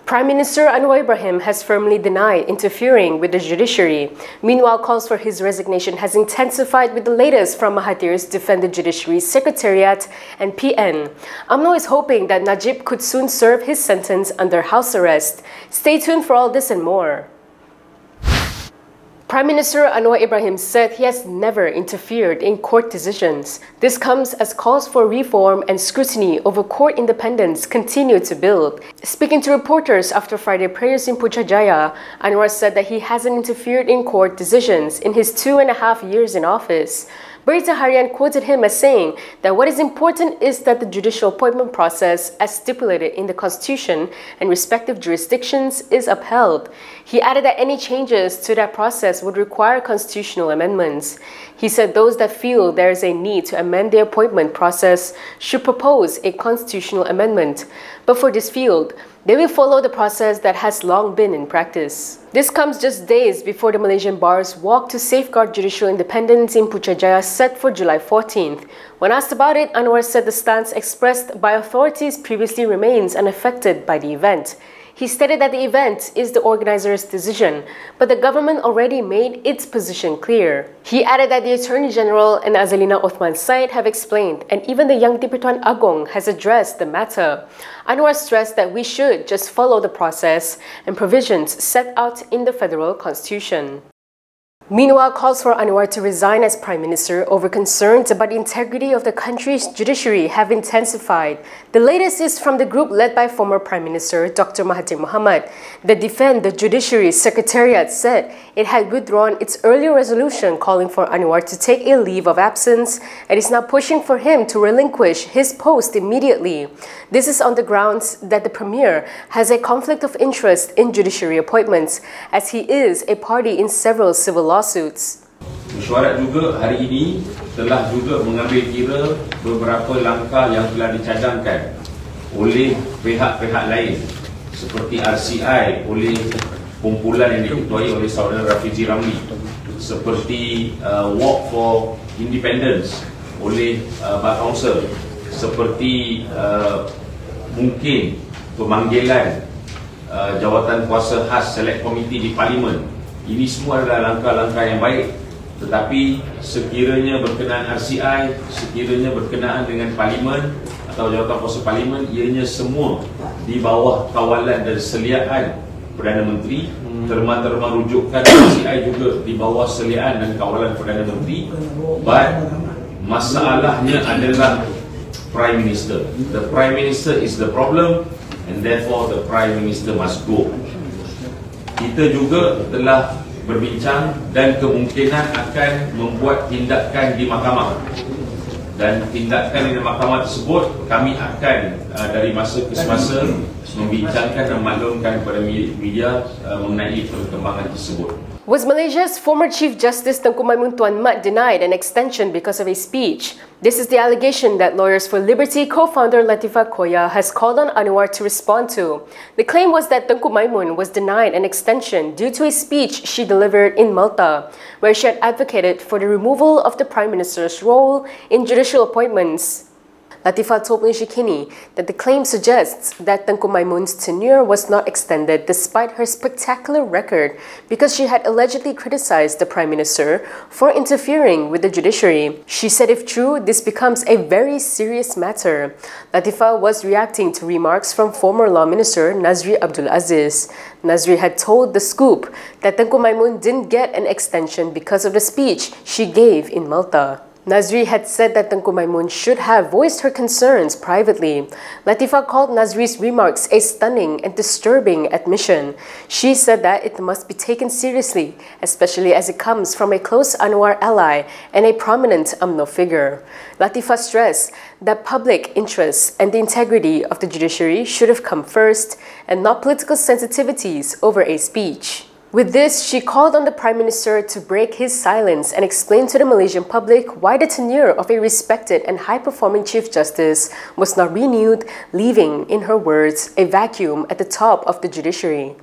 Prime Minister Anwar Ibrahim has firmly denied interfering with the judiciary. Meanwhile, calls for his resignation has intensified with the latest from Mahathir's Defend the Judiciary Secretariat and PN. AMNO is hoping that Najib could soon serve his sentence under house arrest. Stay tuned for all this and more. Prime Minister Anwar Ibrahim said he has never interfered in court decisions. This comes as calls for reform and scrutiny over court independence continue to build. Speaking to reporters after Friday prayers in Putrajaya, Anwar said that he hasn't interfered in court decisions in his 2.5 years in office. Berita Harian quoted him as saying that what is important is that the judicial appointment process, as stipulated in the Constitution and respective jurisdictions, is upheld. He added that any changes to that process would require constitutional amendments. He said those that feel there is a need to amend the appointment process should propose a constitutional amendment. But for this field, they will follow the process that has long been in practice. This comes just days before the Malaysian bar's walk to safeguard judicial independence in Putrajaya set for July 14th. When asked about it, Anwar said the stance expressed by authorities previously remains unaffected by the event. He stated that the event is the organizer's decision, but the government already made its position clear. He added that the Attorney General and Azalina Othman Said have explained, and even the Yang Dipertuan Agong has addressed the matter. Anwar stressed that we should just follow the process and provisions set out in the federal constitution. Meanwhile, calls for Anwar to resign as Prime Minister over concerns about the integrity of the country's judiciary have intensified. The latest is from the group led by former Prime Minister Dr Mahathir Mohamad. The Defend the Judiciary Secretariat said it had withdrawn its earlier resolution calling for Anwar to take a leave of absence and is now pushing for him to relinquish his post immediately. This is on the grounds that the Premier has a conflict of interest in judiciary appointments, as he is a party in several civil lawsuits. Mesyuarat juga hari ini telah juga mengambil kira beberapa langkah yang telah dicadangkan oleh pihak-pihak lain seperti RCI oleh kumpulan yang diketuai oleh saudara Rafique Rashid Ali, seperti Walk for Independence oleh Bar Council, seperti mungkin pemanggilan jawatan kuasa khas Select Committee di Parlimen. Ini semua adalah langkah-langkah yang baik, tetapi sekiranya berkenaan RCI, sekiranya berkenaan dengan Parlimen atau jawatan kuasa Parlimen, ianya semua di bawah kawalan dan seliaan Perdana Menteri, terma-terma rujukan RCI juga di bawah seliaan dan kawalan Perdana Menteri. But masalahnya adalah Prime Minister. The Prime Minister is the problem, and therefore the Prime Minister must go. Kita juga telah berbincang dan kemungkinan akan membuat tindakan di mahkamah, dan tindakan di mahkamah tersebut kami akan dari masa ke semasa membincangkan dan maklumkan kepada media mengenai perkembangan tersebut. Was Malaysia's former Chief Justice Tengku Maimun Tuan Mat denied an extension because of a speech? This is the allegation that Lawyers for Liberty co-founder Latifah Koya has called on Anwar to respond to. The claim was that Tengku Maimun was denied an extension due to a speech she delivered in Malta, where she had advocated for the removal of the Prime Minister's role in judicial appointments. Latifah told Malaysia Kini that the claim suggests that Tengku Maimun's tenure was not extended despite her spectacular record because she had allegedly criticized the Prime Minister for interfering with the judiciary. She said if true, this becomes a very serious matter. Latifah was reacting to remarks from former Law Minister Nazri Abdul Aziz. Nazri had told The Scoop that Tengku Maimun didn't get an extension because of the speech she gave in Malta. Nazri had said that Tengku Maimun should have voiced her concerns privately. Latifah called Nazri's remarks a stunning and disturbing admission. She said that it must be taken seriously, especially as it comes from a close Anwar ally and a prominent AMNO figure. Latifah stressed that public interests and the integrity of the judiciary should have come first and not political sensitivities over a speech. With this, she called on the Prime Minister to break his silence and explain to the Malaysian public why the tenure of a respected and high-performing Chief Justice was not renewed, leaving, in her words, a vacuum at the top of the judiciary.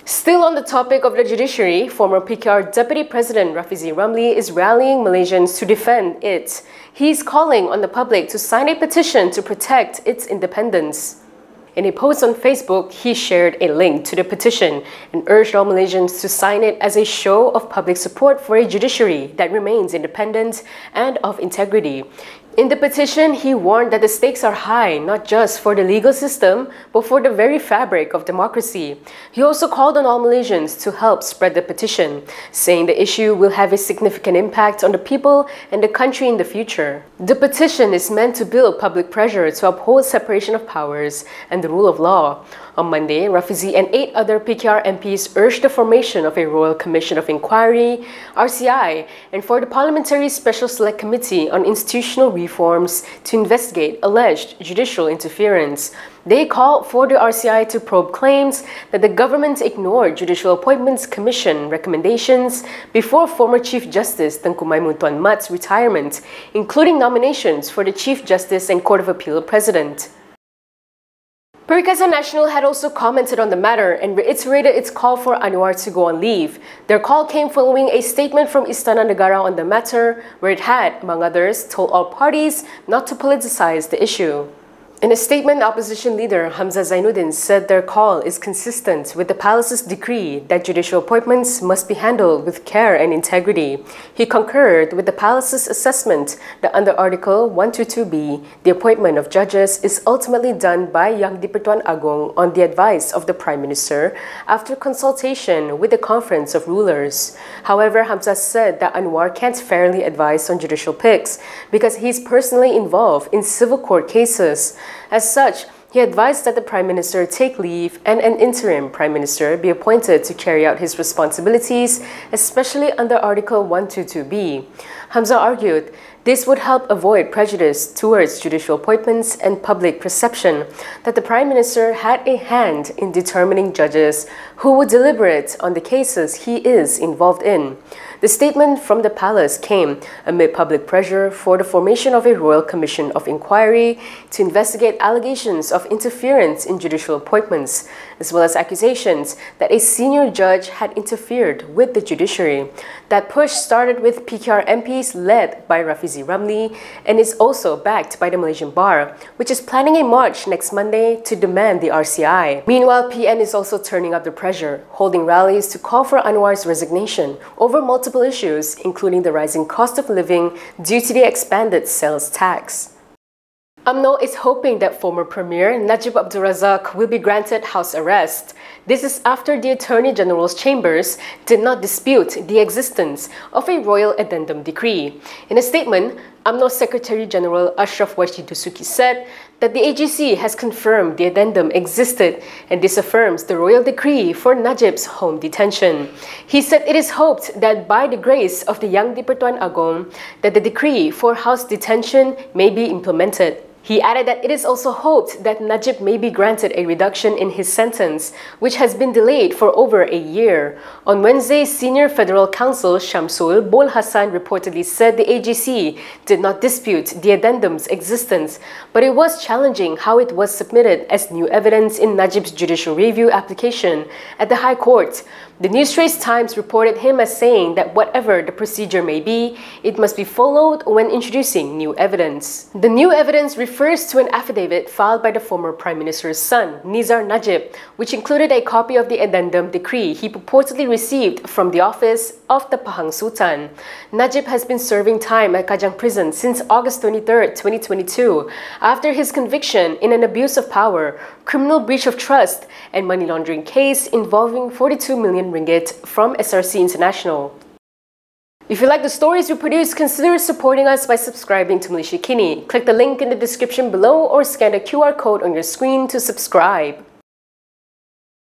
Still on the topic of the judiciary, former PKR Deputy President Rafis Ramli is rallying Malaysians to defend it. He is calling on the public to sign a petition to protect its independence. In a post on Facebook, he shared a link to the petition and urged all Malaysians to sign it as a show of public support for a judiciary that remains independent and of integrity. In the petition, he warned that the stakes are high, not just for the legal system, but for the very fabric of democracy. He also called on all Malaysians to help spread the petition, saying the issue will have a significant impact on the people and the country in the future. The petition is meant to build public pressure to uphold separation of powers and the rule of law. On Monday, Rafis and 8 other PKR MPs urged the formation of a Royal Commission of Inquiry, RCI, and for the Parliamentary Special Select Committee on Institutional Reforms to investigate alleged judicial interference. They called for the RCI to probe claims that the government ignored Judicial Appointments Commission recommendations before former Chief Justice Tengku Maimun Tuan Mat's retirement, including nominations for the Chief Justice and Court of Appeal President. Perikatan Nasional had also commented on the matter and reiterated its call for Anwar to go on leave. Their call came following a statement from Istana Negara on the matter, where it had, among others, told all parties not to politicize the issue. In a statement, opposition leader Hamzah Zainuddin said their call is consistent with the palace's decree that judicial appointments must be handled with care and integrity. He concurred with the palace's assessment that under Article 122B, the appointment of judges is ultimately done by Yang di-Pertuan Agong on the advice of the Prime Minister after consultation with the Conference of Rulers. However, Hamzah said that Anwar can't fairly advise on judicial picks because he's personally involved in civil court cases. As such, he advised that the Prime Minister take leave and an interim Prime Minister be appointed to carry out his responsibilities, especially under Article 122B. Hamzah argued this would help avoid prejudice towards judicial appointments and public perception that the Prime Minister had a hand in determining judges who would deliberate on the cases he is involved in. The statement from the palace came amid public pressure for the formation of a Royal Commission of Inquiry to investigate allegations of interference in judicial appointments, as well as accusations that a senior judge had interfered with the judiciary. That push started with PKR MPs led by Rafique Ramli and is also backed by the Malaysian Bar, which is planning a march next Monday to demand the RCI. Meanwhile, PN is also turning up the pressure, holding rallies to call for Anwar's resignation over multiple issues, including the rising cost of living due to the expanded sales tax. AMNO is hoping that former Premier Najib Abdul Razak will be granted house arrest. This is after the Attorney General's chambers did not dispute the existence of a royal addendum decree. In a statement, AMNO Secretary General Ashraf Wajdi Dusuki said that the AGC has confirmed the addendum existed and this affirms the royal decree for Najib's home detention. He said it is hoped that by the grace of the Yang di-Pertuan Agong that the decree for house detention may be implemented. He added that it is also hoped that Najib may be granted a reduction in his sentence, which has been delayed for over a year. On Wednesday, Senior Federal Counsel Shamsul Bol Hassan reportedly said the AGC did not dispute the addendum's existence, but it was challenging how it was submitted as new evidence in Najib's judicial review application at the High Court. The News Trace Times reported him as saying that whatever the procedure may be, it must be followed when introducing new evidence. The new evidence refers to an affidavit filed by the former Prime Minister's son, Nizar Najib, which included a copy of the addendum decree he purportedly received from the office of the Pahang Sultan. Najib has been serving time at Kajang Prison since August 23, 2022, after his conviction in an abuse of power, criminal breach of trust, and money laundering case involving 42 million ringgit from SRC International. If you like the stories we produce, consider supporting us by subscribing to Malaysia Kini. Click the link in the description below or scan the QR code on your screen to subscribe.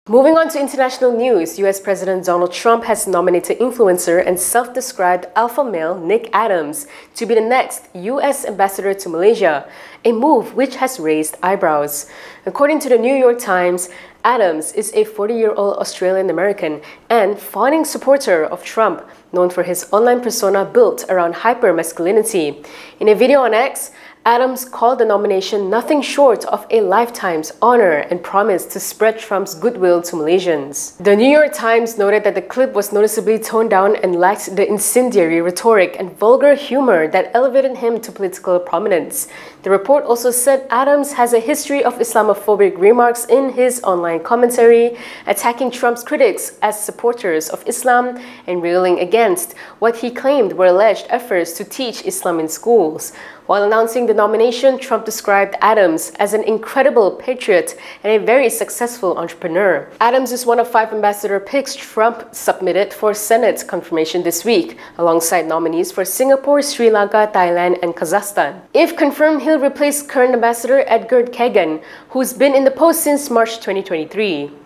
Moving on to international news, US President Donald Trump has nominated influencer and self-described alpha male Nick Adams to be the next US ambassador to Malaysia, a move which has raised eyebrows. According to the New York Times, Adams is a 40-year-old Australian-American and fawning supporter of Trump, known for his online persona built around hyper-masculinity. In a video on X, Adams called the nomination nothing short of a lifetime's honor and promised to spread Trump's goodwill to Malaysians. The New York Times noted that the clip was noticeably toned down and lacked the incendiary rhetoric and vulgar humor that elevated him to political prominence. The report also said Adams has a history of Islamophobic remarks in his online commentary, attacking Trump's critics as supporters of Islam and railing against what he claimed were alleged efforts to teach Islam in schools. While announcing the nomination, Trump described Adams as an incredible patriot and a very successful entrepreneur. Adams is one of 5 ambassador picks Trump submitted for Senate confirmation this week, alongside nominees for Singapore, Sri Lanka, Thailand, and Kazakhstan. If confirmed, he'll replace current ambassador Edgar Kagan, who's been in the post since March 2023.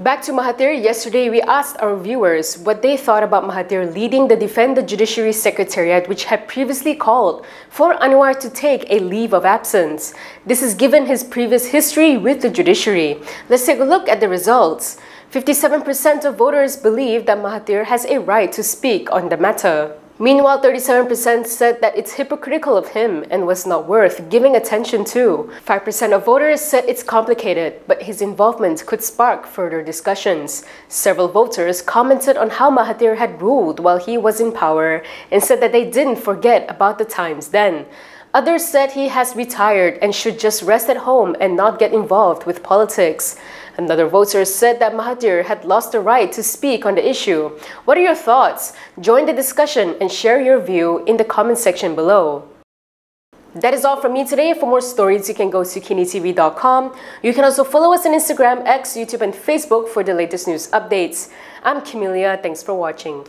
Back to Mahathir, yesterday we asked our viewers what they thought about Mahathir leading the Defend the Judiciary Secretariat, which had previously called for Anwar to take a leave of absence. This is given his previous history with the judiciary. Let's take a look at the results. 57% of voters believe that Mahathir has a right to speak on the matter. Meanwhile, 37% said that it's hypocritical of him and was not worth giving attention to. 5% of voters said it's complicated, but his involvement could spark further discussions. Several voters commented on how Mahathir had ruled while he was in power and said that they didn't forget about the times then. Others said he has retired and should just rest at home and not get involved with politics. Another voter said that Mahathir had lost the right to speak on the issue. What are your thoughts? Join the discussion and share your view in the comment section below. That is all from me today. For more stories, you can go to Kinitv.com. You can also follow us on Instagram, X, YouTube, and Facebook for the latest news updates. I'm Camelia. Thanks for watching.